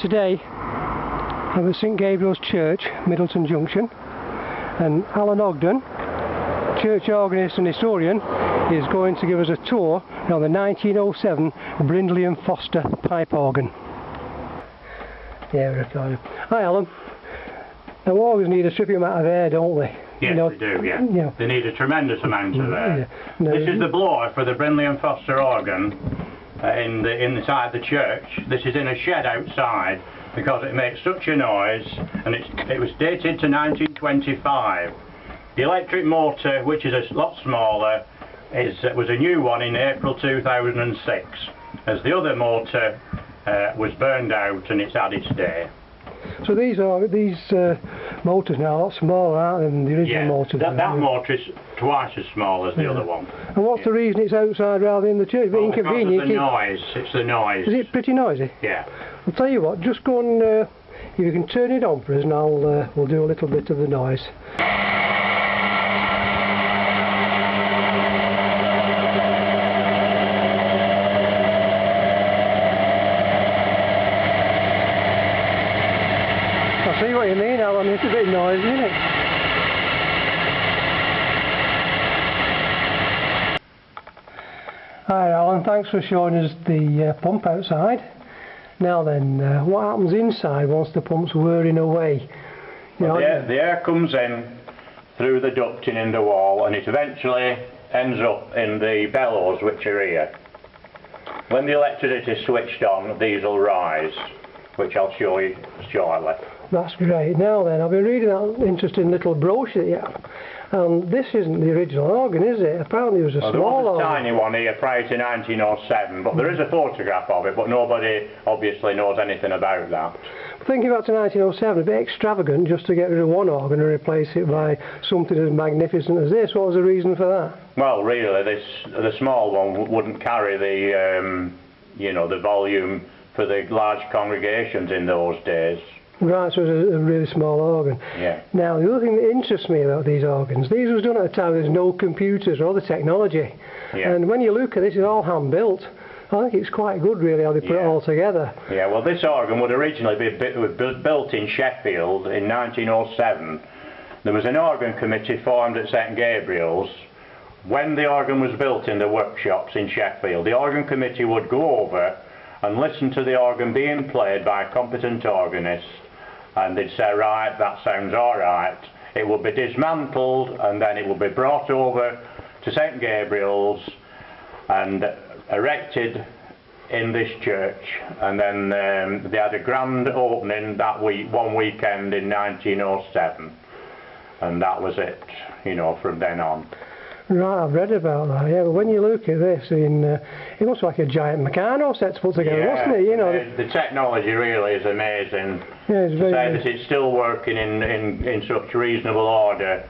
Today I'm at St Gabriel's Church, Middleton Junction, and Alan Ogden, church organist and historian, is going to give us a tour on the 1907 Brindley and Foster pipe organ. Yeah, we're recording. Hi Alan. Now organs need a tripping amount of air, don't they? Yes, they do, yeah. They need a tremendous amount of air. Yeah. No, this is the blower for the Brindley and Foster organ inside the church. This is in a shed outside because it makes such a noise, and it was dated to 1925. The electric motor, which is a lot smaller, was a new one in April 2006, as the other motor was burned out and it's had its day. So these motors now are a lot smaller, aren't they, than the original motors? That motor is twice as small as the other one. And what's the reason it's outside rather than in the church? Well, inconvenient. Because of the noise. It's the noise. Is it pretty noisy? Yeah. I'll tell you what, just go and if you can turn it on for us, and we'll do a little bit of the noise. I see what you mean, Alan. It's a bit noisy, isn't it? Hi Alan, thanks for showing us the pump outside. Now then, what happens inside once the pump's whirring away? The air comes in through the ducting in the wall, and it eventually ends up in the bellows which are here. When the electricity is switched on, these will rise, which I'll show you shortly. That's great. Now then, I've been reading that interesting little brochure that you have, and this isn't the original organ, is it? Apparently it was a small organ. There was a tiny one here prior to 1907, but there is a photograph of it, but nobody obviously knows anything about that. Thinking back to 1907, a bit extravagant just to get rid of one organ and replace it by something as magnificent as this. What was the reason for that? Well, really, the small one wouldn't carry the, the volume for the large congregations in those days. Right, so it was a really small organ. Yeah. Now, the other thing that interests me about these organs, these was done at a time there's no computers or other technology. Yeah. And when you look at this, it's all hand-built. I think it's quite good, really, how they put it all together. Yeah, well, this organ would originally be built in Sheffield in 1907. There was an organ committee formed at St Gabriel's. When the organ was built in the workshops in Sheffield, the organ committee would go over and listen to the organ being played by a competent organist, and they'd say, right, that sounds all right. It would be dismantled, and then it would be brought over to St Gabriel's and erected in this church, and then they had a grand opening that one weekend in 1907, and that was it, from then on. Right, I've read about that, yeah, but when you look at this, it looks like a giant Meccano set put together, wasn't it? The technology really is amazing. Yeah, it's very to say that it's still working in such reasonable order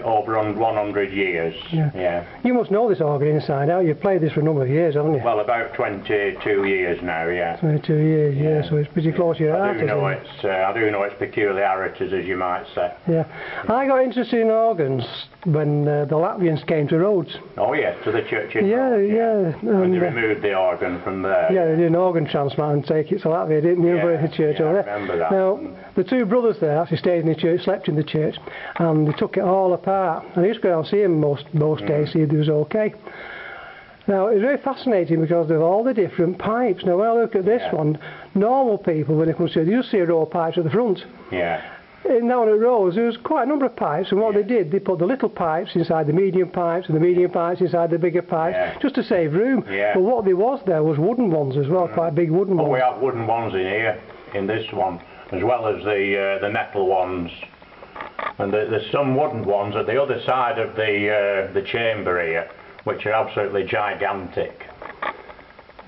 over 100 years. Yeah. You must know this organ inside out. You've played this for a number of years, haven't you? Well, about 22 years now, yeah. 22 years, yeah, so it's pretty close to your heart, I do know its peculiarities, as you might say. Yeah. I got interested in organs when the Latvians came to Rhodes. Oh yes, to the church in Rhodes. Yeah. And they removed the organ from there. Yeah, they did an organ transplant and take it to Latvia, didn't you? Yeah, the church over there. I remember that. Now, the two brothers there actually stayed in the church, slept in the church, and they took it all apart. And I used to go and see him most days, see if it was okay. Now, it's very fascinating because of all the different pipes. Now, when I look at this one, normal people, when it comes to it, you see a row of pipes at the front. Yeah. In down at Rose, there was quite a number of pipes, and what they did, they put the little pipes inside the medium pipes, and the medium pipes inside the bigger pipes, just to save room. Yeah. But what there was wooden ones as well, quite big wooden ones. We have wooden ones in here, in this one, as well as the metal ones. And there's some wooden ones at the other side of the chamber here, which are absolutely gigantic.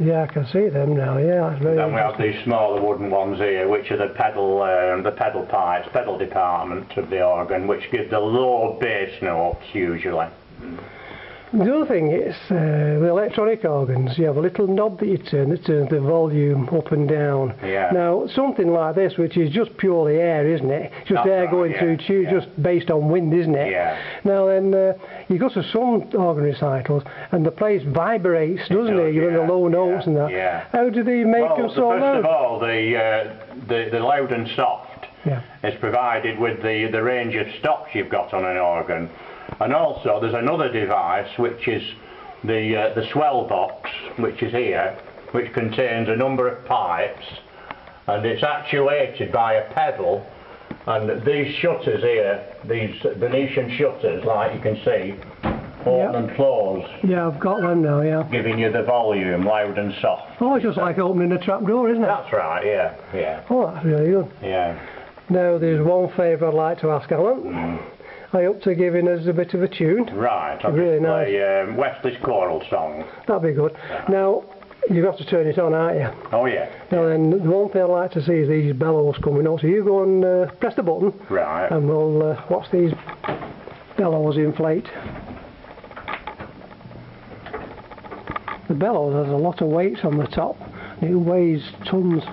Yeah, I can see them now. Yeah, that's very. Then we have these smaller wooden ones here, which are the pedal pipes, pedal department of the organ, which give the low bass notes usually. The other thing is, the electronic organs, you have a little knob that you turn that turns the volume up and down. Yeah. Now, something like this, which is just purely air, isn't it? Just That's air right, going yeah, through tubes, yeah. just based on wind, isn't it? Yeah. Now then, you go to some organ recitals, and the place vibrates, doesn't it? You get the low notes and that. Yeah. How do they make them so first loud? of all, the loud and soft is provided with the range of stops you've got on an organ. And also there's another device which is the swell box, which is here, which contains a number of pipes, and it's actuated by a pedal, and these shutters here, these Venetian shutters, like you can see, open and close. Yeah, I've got them now, yeah. Giving you the volume, loud and soft. Oh, it's just like opening a trap door, isn't it? That's right, yeah, yeah. Oh, that's really good. Yeah. Now, there's one favour I'd like to ask Alan. Are you up to giving us a bit of a tune? Right, I'll really just nice. play Wesley's choral song. That'd be good. Yeah. Now, you've got to turn it on, aren't you? Oh yeah. Now then, the one thing I'd like to see is these bellows coming up. So you go and press the button. Right. And we'll watch these bellows inflate. The bellows has a lot of weights on the top. It weighs tons.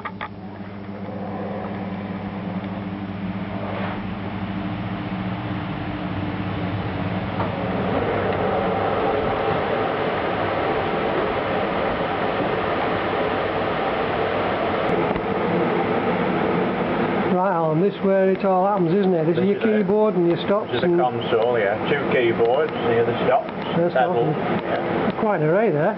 Right, Alan, this is where it all happens, isn't it? This is your keyboard and your stops. This is the console, yeah. 2 keyboards, here the stops, pedal. Yeah. Quite an array there.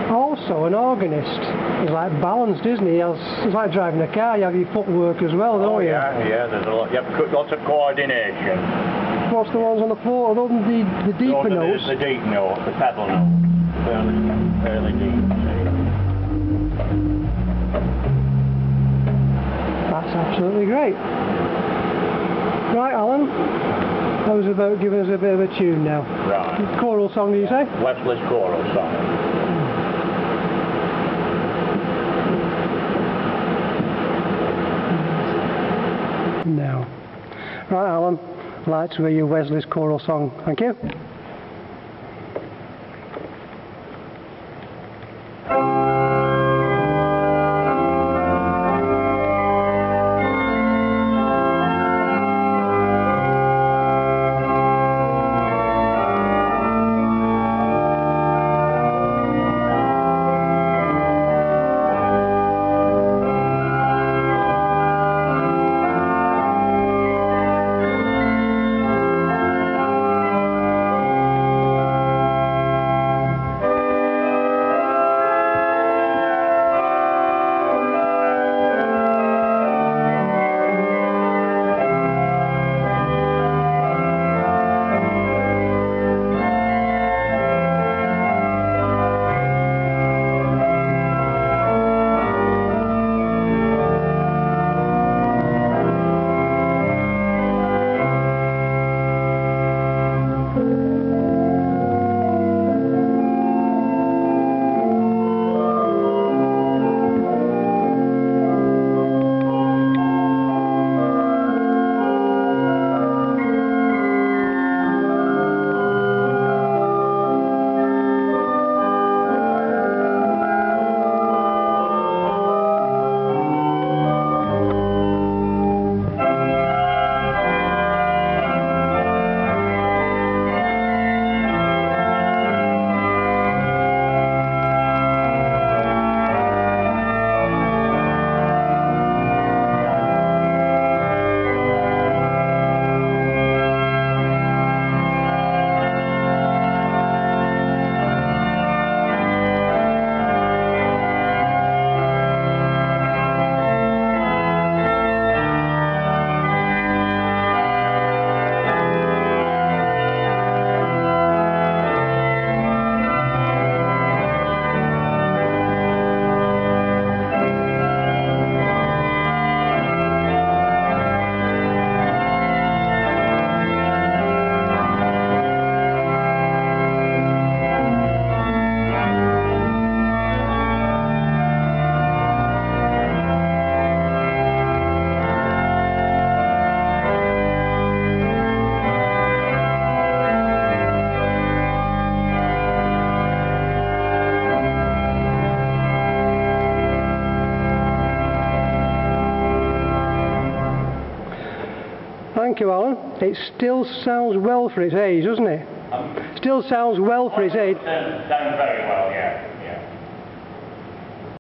Also, an organist is like balanced, isn't he? It's like driving a car, you have your footwork as well, don't you? Yeah, there's a lot. You have lots of coordination. What's the ones on the floor? Other than the deeper notes? The deep note, the pedal note. Fairly deep. That's absolutely great. Right, Alan, that was about giving us a bit of a tune now. Right. Choral song, do you say? Wesley's choral song. No. Right, Alan, I'd like to hear your Wesley's choral song. Thank you. Thank you, Alan. It still sounds well for its age, doesn't it? Still sounds well for its age. Sounds very well.